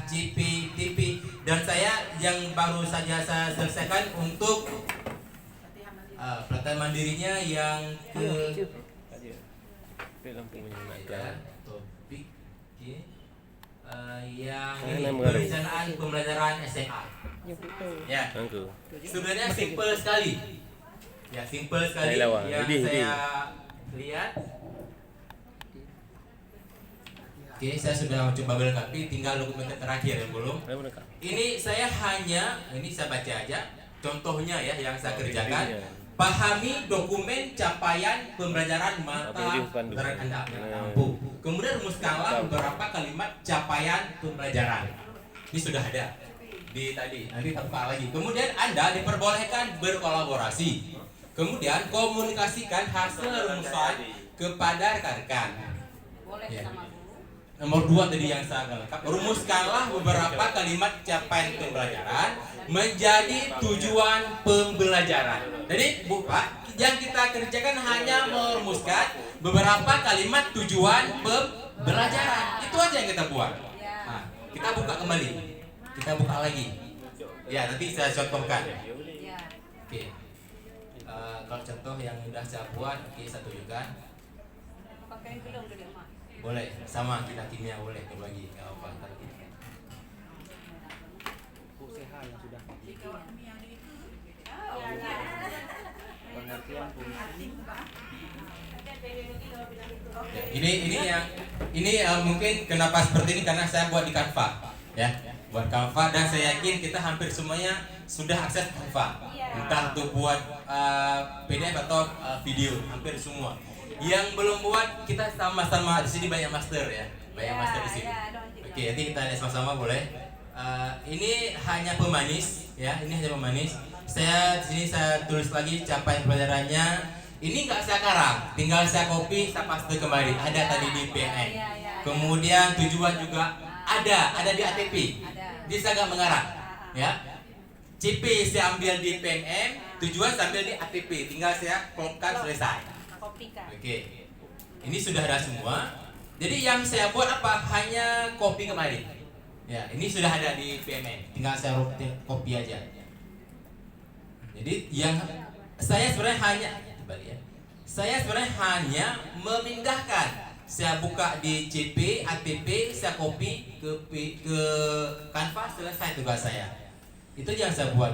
CP, TP, dan saya yang baru saja saya selesaikan untuk pelatihan mandirinya yang ke topik yang ini perencanaan pembelajaran SMA. Ya, sebenarnya simple sekali. Ya, simple sekali yang saya lihat. Oke, saya sudah coba melengkapi, tinggal dokumen terakhir yang belum. Ini saya baca aja contohnya ya yang saya kerjakan. Pahami dokumen capaian pembelajaran mata pelajaran Anda mampu. Kemudian rumuskanlah beberapa kalimat capaian pembelajaran. Ini sudah ada di tadi. Nanti tambah lagi. Kemudian Anda diperbolehkan berkolaborasi. Kemudian komunikasikan hasil rumusan kepada rekan-rekan. Ya. Nomor 2 tadi yang saya lengkap. Rumuskanlah beberapa kalimat capaian pembelajaran menjadi tujuan pembelajaran. Jadi Bu Pak, yang kita kerjakan hanya merumuskan beberapa kalimat tujuan pembelajaran. Itu aja yang kita buat. Nah, kita buka kembali. Kita buka lagi. Ya, nanti saya contohkan. Oke. Kalau contoh yang sudah saya buat, oke, saya tunjukkan. Boleh, sama kita kimia boleh berbagi. Enggak apa-apa. Yang sudah pengertian fungsi. Ini mungkin kenapa seperti ini karena saya buat di Canva, ya, buat Canva, dan saya yakin kita hampir semuanya sudah akses Canva, entah untuk buat PDF atau video, hampir semua. Yang belum buat, kita sama-sama di sini banyak master ya, banyak master di sini. Oke, nanti kita lihat sama-sama boleh. Ini hanya pemanis, ya, ini hanya pemanis. Saya di sini saya tulis lagi capaian pelajarannya. Ini nggak saya karang, tinggal saya copy, saya paste kembali. Ada tadi di PNN. Kemudian tujuan juga ada di ATP. Jadi saya nggak mengarang, ya. CP saya ambil di PNM, tujuan saya ambil di ATP. Tinggal saya klopkan, selesai. Oke, ini sudah ada semua. Jadi yang saya buat apa? Hanya copy kemarin. Ya, ini sudah ada di PMN. Tinggal saya copy aja. Jadi yang saya sebenarnya hanya memindahkan. Saya buka di CP, ATP, saya copy ke Canva, selesai tugas saya. Itu yang saya buat.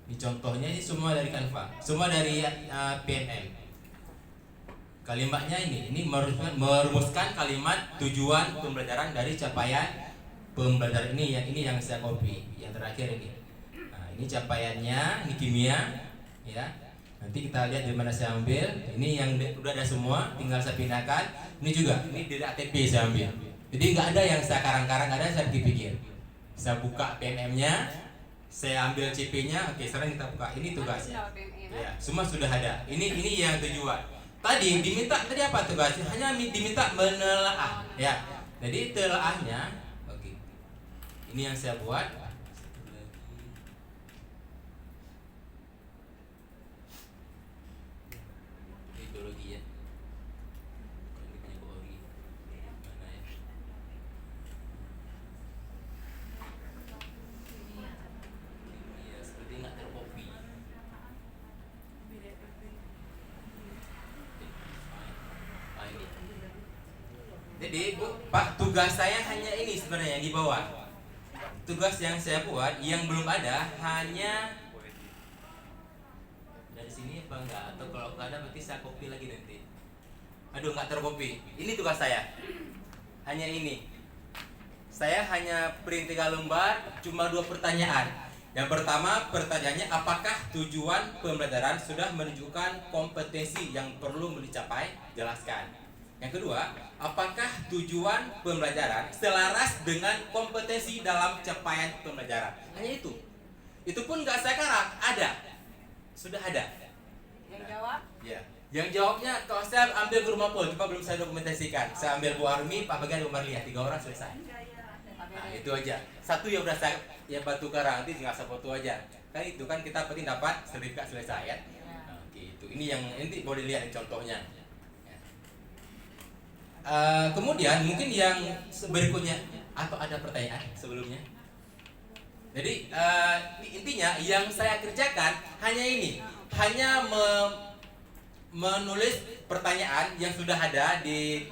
Ini contohnya ini semua dari Canva, semua dari PMM. Kalimatnya ini merumuskan kalimat tujuan pembelajaran dari capaian pembelajaran ini yang saya copy, yang terakhir ini. Nah, ini capaiannya, ini kimia, ya. Nanti kita lihat di mana saya ambil. Ini yang udah ada semua, tinggal saya pindahkan. Ini juga, ini dari ATP saya ambil. Jadi nggak ada yang saya karang-karang, nggak ada yang saya pikir. Saya buka PMM-nya, saya ambil CP-nya. Oke, sekarang kita buka. Ini tugasnya. Ya, semua sudah ada. Ini yang tujuan. Tadi diminta apa tugasnya? Hanya diminta menelaah, ya. Jadi telaahnya, oke. Ini yang saya buat. Ideologi ya. Jadi Bu, Pak, tugas saya hanya ini sebenarnya di bawah. Tugas yang saya buat yang belum ada hanya dari sini apa enggak? Atau kalau enggak ada berarti saya copy lagi nanti. Aduh, enggak tercopy. Ini tugas saya. Hanya ini. Saya hanya print 3 lembar, cuma 2 pertanyaan. Yang pertama, pertanyaannya apakah tujuan pembelajaran sudah menunjukkan kompetensi yang perlu dicapai? Jelaskan. Yang kedua, apakah tujuan pembelajaran selaras dengan kompetensi dalam capaian pembelajaran? Hanya itu. Itu pun nggak saya karang, ada. Sudah ada. Yang jawab? Ya. Yang jawabnya kalau saya ambil ke rumah pun, cuma belum saya dokumentasikan. Saya ambil Bu Armi, Pak Bagan, Bu Marlia, 3 orang selesai. Nah, itu aja. Satu yang udah saya batu karang, nanti tinggal saya foto aja. Kan itu kan kita penting dapat sertifikat selesai ya. Nah, gitu. Ini yang nanti boleh lihat contohnya. Kemudian mungkin yang berikutnya, atau ada pertanyaan sebelumnya? Jadi intinya yang saya kerjakan hanya ini, hanya menulis pertanyaan yang sudah ada di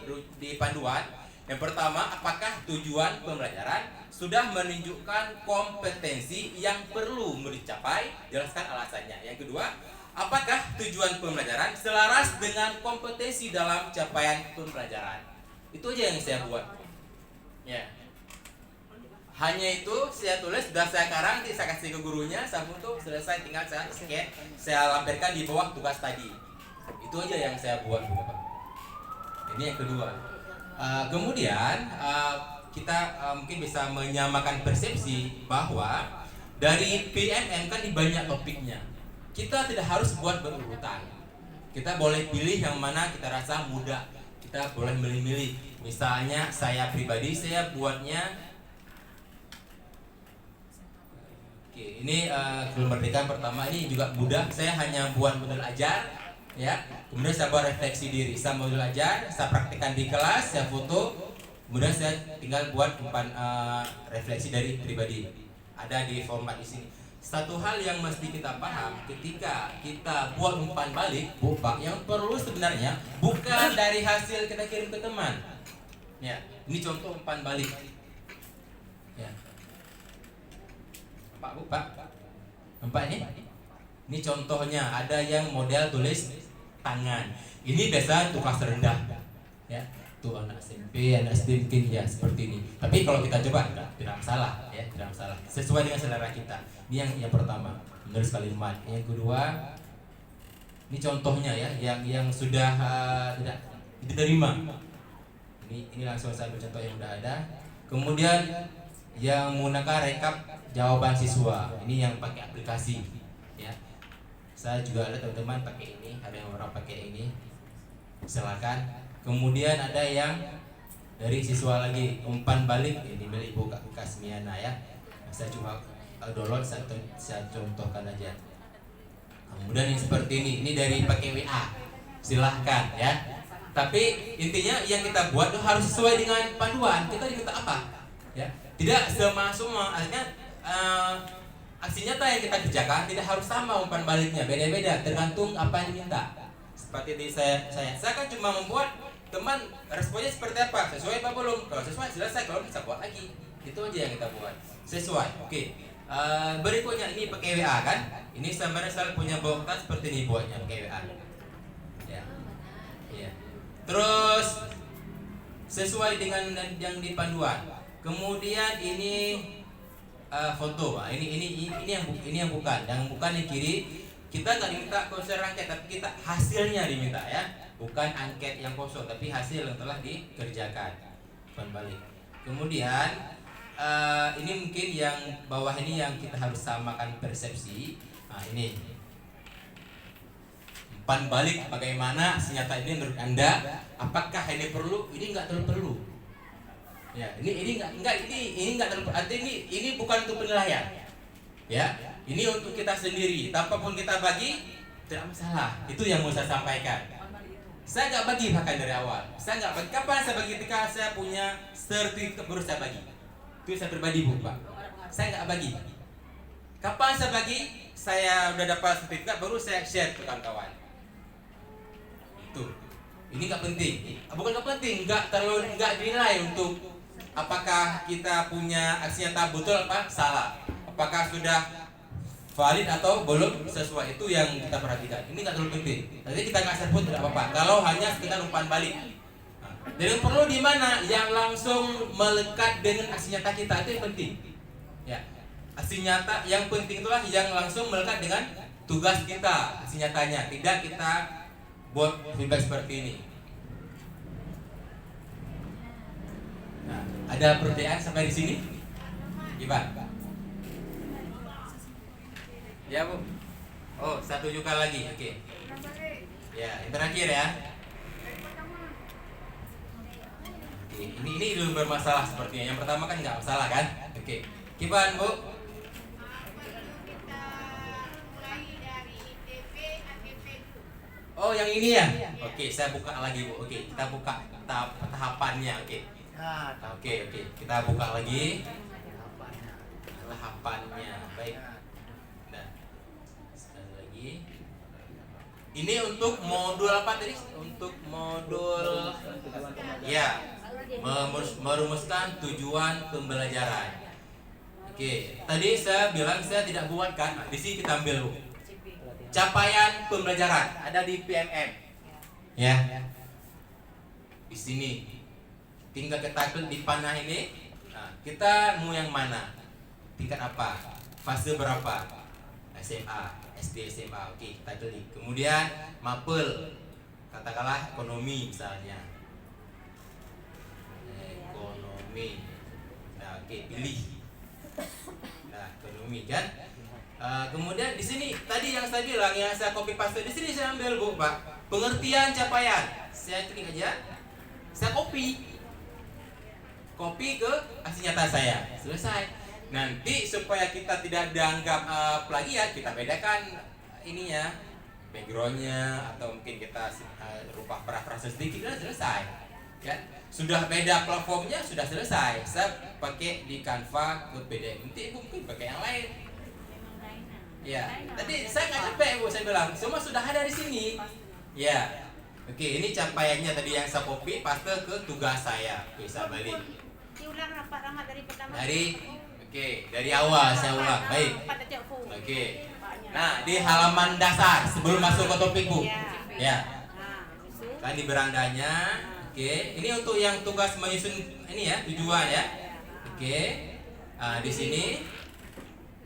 panduan. Yang pertama, apakah tujuan pembelajaran sudah menunjukkan kompetensi yang perlu dicapai? Jelaskan alasannya. Yang kedua, apakah tujuan pembelajaran selaras dengan kompetensi dalam capaian pembelajaran? Itu aja yang saya buat. Ya. Hanya itu saya tulis, sudah saya karang, saya kasih ke gurunya, saya foto, selesai, tinggal saya scan, saya lampirkan di bawah tugas tadi. Itu aja yang saya buat, Bapak. Ini yang kedua. Kemudian kita mungkin bisa menyamakan persepsi bahwa dari PMM kan di banyak topiknya. Kita tidak harus buat berurutan. Kita boleh pilih yang mana kita rasa mudah. Kita boleh milih-milih. Misalnya saya pribadi, saya buatnya ini kemerdekaan pertama, ini juga mudah. Saya hanya buat model ajar, ya. Kemudian saya buat refleksi diri, saya model ajar, saya praktikkan di kelas, saya foto. Kemudian saya tinggal buat umpan refleksi dari pribadi. Ada di format di sini. Satu hal yang mesti kita paham ketika kita buat umpan balik, Bapak, yang perlu sebenarnya bukan dari hasil kita kirim ke teman. Ya, ini contoh umpan balik. Ya. Pak, nampak ini? Ini contohnya, ada yang model tulis tangan. Ini biasa untuk kelas rendah, ya. Tuh anak SMP, anak SD mungkin ya seperti ini. Tapi kalau kita coba, tidak masalah, ya, tidak masalah. Sesuai dengan selera kita. Ini yang pertama, menulis kalimat. Yang kedua, ini contohnya ya, yang sudah tidak diterima. Ini langsung saya bercontoh yang sudah ada. Kemudian yang menggunakan rekap jawaban siswa, ini yang pakai aplikasi, ya. Saya juga ada teman-teman pakai ini, ada yang orang pakai ini, silakan. Kemudian ada yang dari siswa lagi, umpan balik, ini milik Ibu Kak Kasmiana, ya. Saya cuma download, saya contohkan aja. Kemudian yang seperti ini dari pakai WA, silahkan, ya. Tapi intinya yang kita buat itu harus sesuai dengan panduan. Kita diminta apa, ya. Tidak semua, artinya aksi nyata yang kita kerjakan tidak harus sama umpan baliknya, beda-beda tergantung apa yang diminta. Seperti di saya kan cuma membuat teman responnya seperti apa, sesuai apa belum. Kalau sesuai selesai, kalau bisa buat lagi. Itu aja yang kita buat sesuai. Oke. Berikutnya ini pakai WA kan. Ini sebenarnya saya punya bokta seperti ini buatnya pakai WA. Ya. Iya. Terus sesuai dengan yang di panduan. Kemudian ini foto, ini yang bukan yang kiri. Kita nggak diminta konser angket, tapi kita hasilnya diminta, ya, bukan angket yang kosong, tapi hasil yang telah dikerjakan. Umpan balik. Kemudian ini mungkin yang bawah ini yang kita harus samakan persepsi. Nah ini umpan balik bagaimana senjata ini menurut Anda? Apakah ini perlu? Ini nggak terlalu perlu. Ya, ini enggak terlalu, artinya ini bukan untuk penilaian. Ya, ini untuk kita sendiri. Tanpa pun kita bagi, tidak masalah. Itu yang mau saya sampaikan. Saya nggak bagi bahkan dari awal. Saya nggak bagi. Kapan saya bagi? Ketika saya punya sertifikat baru saya bagi. Itu saya pribadi, Bu, Pak. Saya nggak bagi. Kapan saya bagi? Saya udah dapat sertifikat baru saya share ke kawan-kawan. Itu. Ini nggak penting. Bukan nggak penting, nggak dinilai untuk apakah kita punya aksi nyata betul apa salah, apakah sudah valid atau belum sesuai, itu yang kita perhatikan. Ini nggak terlalu penting. Jadi kita nggak serput tidak apa-apa. Kalau hanya sekedar umpan balik. Dan yang perlu di mana yang langsung melekat dengan aksi nyata kita, itu yang penting. Ya, aksi nyata yang penting itulah yang langsung melekat dengan tugas kita, aksi nyatanya. Tidak kita buat feedback seperti ini. Nah, ada pertanyaan sampai di sini? Gimana? Ya, Bu. Oh, satu juga lagi. Oke. Ya, yang terakhir ya. Oke, ini belum bermasalah sepertinya. Yang pertama kan nggak masalah kan? Oke. Gimana, Bu? Oh, yang ini ya? Oke, saya buka lagi, Bu. Oke, kita buka tahapannya. Oke. Oke, kita buka lagi tahapannya. Baik. Nah, sekali lagi. Ini untuk modul apa tadi? Untuk modul ya, merumuskan tujuan pembelajaran. Oke, tadi saya bilang saya tidak buat kan? Nah, di sini kita ambil, Bu. Capaian pembelajaran ada di PMM. Ya. Di sini. Tinggal kita klik di panah ini. Nah, kita mau yang mana? Tingkat apa? Fase berapa? SMA, SD, SMA. Oke, kita klik. Kemudian mapel. Katakanlah ekonomi misalnya. Ekonomi. Nah, oke, pilih. Nah, ekonomi kan. Kemudian di sini tadi yang saya bilang, yang saya copy paste di sini saya ambil, Bu, Pak. Pengertian capaian. Saya klik aja. Saya copy ke aksi nyata saya. Selesai. Nanti supaya kita tidak dianggap plagiat, kita bedakan ininya, backgroundnya, atau mungkin kita rubah parafrase sedikit dan selesai. Kan? Sudah beda platformnya, sudah selesai. Saya pakai di Canva ke PDF. Nanti mungkin pakai yang lain. Ya, tadi saya nggak capek, Bu, saya bilang semua sudah ada di sini. Ya, oke, ini capaiannya tadi yang saya copy paste ke tugas saya. Oke, saya balik. Diulang rapat dari pertama. Dari awal saya ulang. Baik. Oke. Nah, di halaman dasar sebelum masuk ke topik, Bu. Ya. Kan di berandanya. Oke, ini untuk yang tugas menyusun ini ya, tujuan ya. Oke. Nah, di sini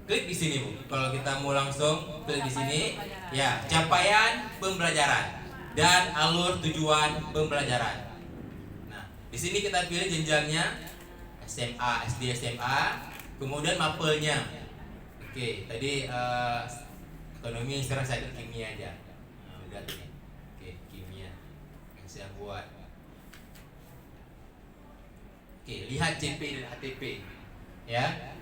klik di sini, Bu. Kalau kita mau langsung klik di sini, ya, capaian pembelajaran dan alur tujuan pembelajaran. Nah, di sini kita pilih jenjangnya SMA, SD, SMA, kemudian mapelnya. Oke, tadi ekonomi, sekarang saya klik kimia aja. Nah, lihat ini. Oke, kimia yang saya buat. Oke, lihat CP dan ATP. Ya.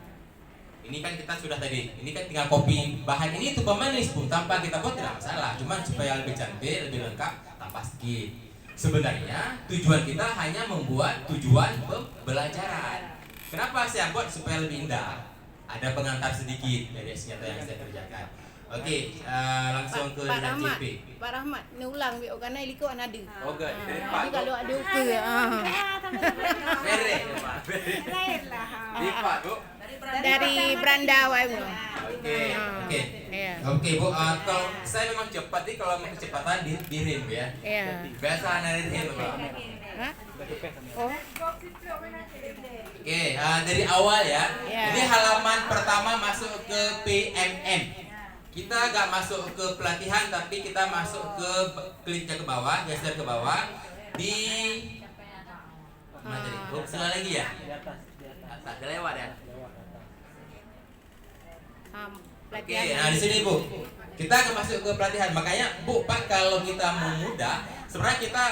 Ini kan kita sudah tadi, ini kan tinggal copy bahan ini untuk pemanis, Bu, tanpa kita buat tidak masalah. Cuman supaya lebih cantik, lebih lengkap, tambah sedikit. Sebenarnya tujuan kita hanya membuat tujuan pembelajaran. Kenapa saya buat supaya lebih indah? Ada pengantar sedikit dari senjata yang saya kerjakan. Oke, langsung ke CP. Pak Rahmat, ni ulang biar karena iliko an ada. Oke, dari Jadi Pak. kalau ada ukur Bere, di Pak, Bu. dari beranda wae. Oke. Iya. Oke, Bu, kalau saya memang cepat nih, kalau mau kecepatan di rim ya. Iya. Biasa dari rim, Pak. Hah? Oh, Oke, dari awal ya. Ya. Ini halaman pertama masuk ke PMM. Kita gak masuk ke pelatihan, tapi kita masuk ke kliknya ke bawah, geser ke bawah di mana tadi? Oh, salah lagi ya? Di atas. Atas, udah lewat ya. Oke, pelatihan. nah di sini, Bu. Kita akan masuk ke pelatihan. Makanya, Bu, Pak, kalau kita mau mudah, sebenarnya kita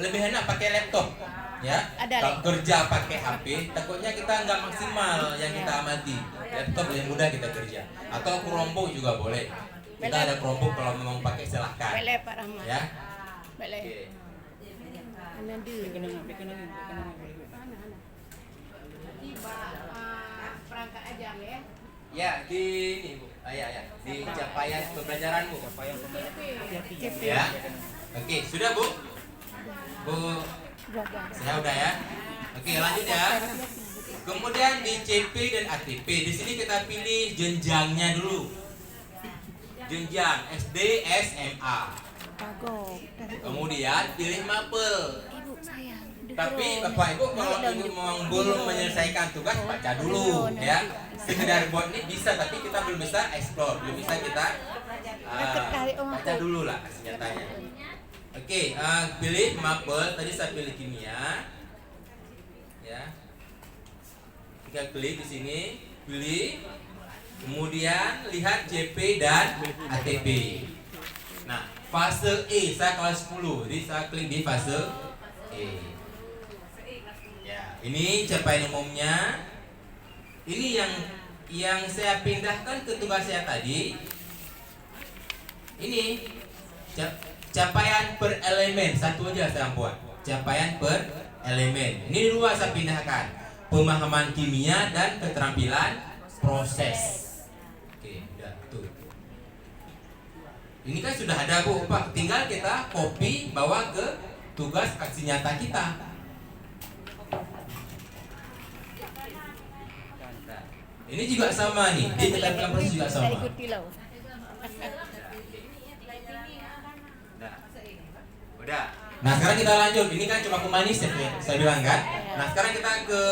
lebih enak pakai laptop. Ya, Ada kalau kerja pakai HP, takutnya kita nggak maksimal yang kita amati. Laptop lebih mudah kita kerja. Atau Chromebook juga boleh. Kita ada Chromebook kalau memang pakai silahkan. Baiklah Pak Rahmat. Ya. Baiklah. Oke. Ana ada. Ekonomi. Tiba perangkat ajar ya. Ya, di ini, Bu. Ya. Di capaian pembelajaranmu. Capaian pembelajaran. Ya. Oke, sudah, Bu? Bu, saya udah ya. Oke, lanjut ya. Kemudian di CP dan ATP, di sini kita pilih jenjangnya dulu. Jenjang SD, SMA. Kemudian pilih mapel. Ibu sayang. Tapi Bapak Ibu kalau Ibu memang belum menyelesaikan tugas, baca dulu ya. Sekedar buat ini bisa, tapi kita belum bisa explore, belum bisa kita baca dulu lah senjatanya. Oke, pilih mapel. Tadi saya pilih kimia. Ya. Kita klik di sini, pilih. Kemudian lihat CP dan ATP. Nah, fase E saya kelas 10. Jadi saya klik di fase E. Ya, ini capaian umumnya. Ini yang saya pindahkan ke tugas saya tadi. Ini capaian per elemen, satu aja saya buat. Capaian per elemen. Ini dua saya pindahkan. Pemahaman kimia dan keterampilan proses. Oke, udah tuh. Ini kan sudah ada Bu, Pak. Tinggal kita copy bawa ke tugas aksi nyata kita. Ini juga sama nih, di keterampilan proses juga sama. Ikuti lah. Udah. Nah sekarang kita lanjut. Ini kan cuma pemanis ya, saya bilang kan. Nah sekarang kita ke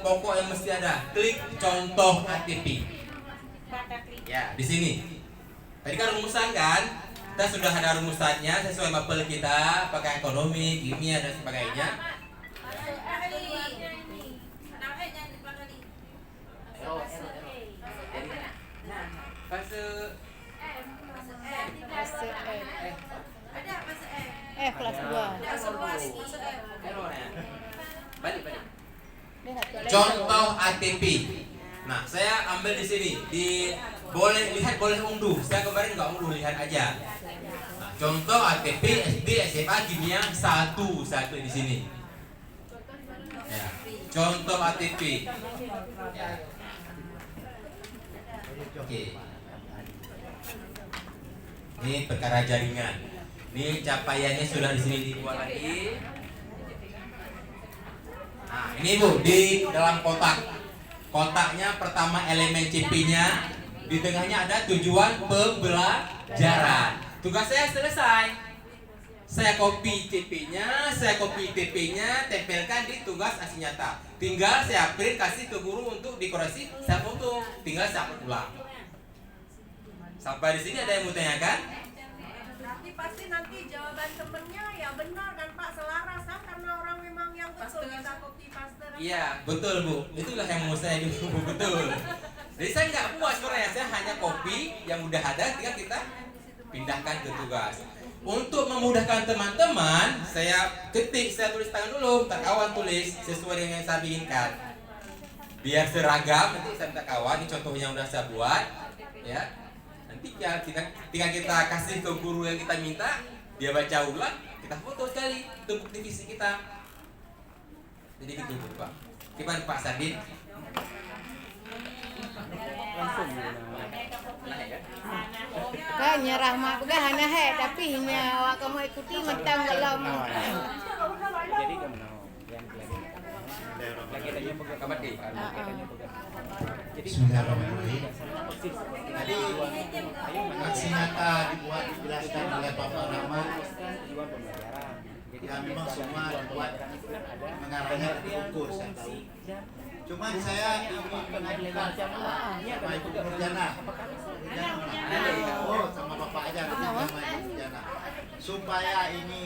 pokok yang mesti ada. Klik contoh ATP. Ya di sini. Tadi kan rumusan kan. Kita sudah ada rumusannya sesuai mapel kita, pakai ekonomi, kimia dan sebagainya. Fase kelas 2. Balik. Contoh ATP. Nah, saya ambil di sini. Boleh lihat, boleh unduh. Saya kemarin nggak unduh, lihat aja. Nah, contoh ATP SD SMA kimia 1 di sini. Ya. Contoh ATP. Ya. Oke. Ini perkara jaringan. Ini capaiannya sudah di sini dibuat lagi. Nah, ini Bu, di dalam kotak. Kotaknya pertama elemen CP-nya, di tengahnya ada tujuan pembelajaran. Tugas saya selesai. Saya copy CP-nya, saya copy TP-nya, tempelkan di tugas aksi nyata. Tinggal saya print kasih ke guru untuk dikoreksi, saya foto. Tinggal saya upload ulang. Sampai di sini ada yang mau tanyakan? Tapi pasti nanti jawaban temennya ya benar kan Pak, selaras kan, karena orang memang yang betul kita copy paste. Iya, betul Bu. Itulah yang mau saya juga betul. Jadi saya nggak puas sebenarnya, saya hanya copy yang udah ada, tinggal kita pindahkan ke tugas. Untuk memudahkan teman-teman, saya ketik, saya tulis tangan dulu, minta kawan tulis sesuai dengan yang saya inginkan. Biar seragam, nanti saya minta kawan, ini contohnya udah saya buat, ya. Nanti ya tinggal kita kasih ke guru yang kita minta, dia baca ulang, kita foto sekali, itu bukti fisik kita. Jadi gitu Pak. Gimana Pak Sadin? Langsung. Kan nyerah mak bukan hanya tapi hanya awak kamu ikuti mentang dalam. Jadi kamu tahu yang lagi tanya pegang kabar di. Jadi Bismillahirrahmanirrahim. Tadi aksi nyata dibuat dijelaskan oleh Bapak Rahmat. tujuan pembelajaran. Jadi Ya memang semua dibuat mengarahnya ke buku saya tahu. Cuman saya ingin mengajukan sama Ibu Nurjana. Oh sama Bapak aja, sama Ibu Nurjana. Supaya ini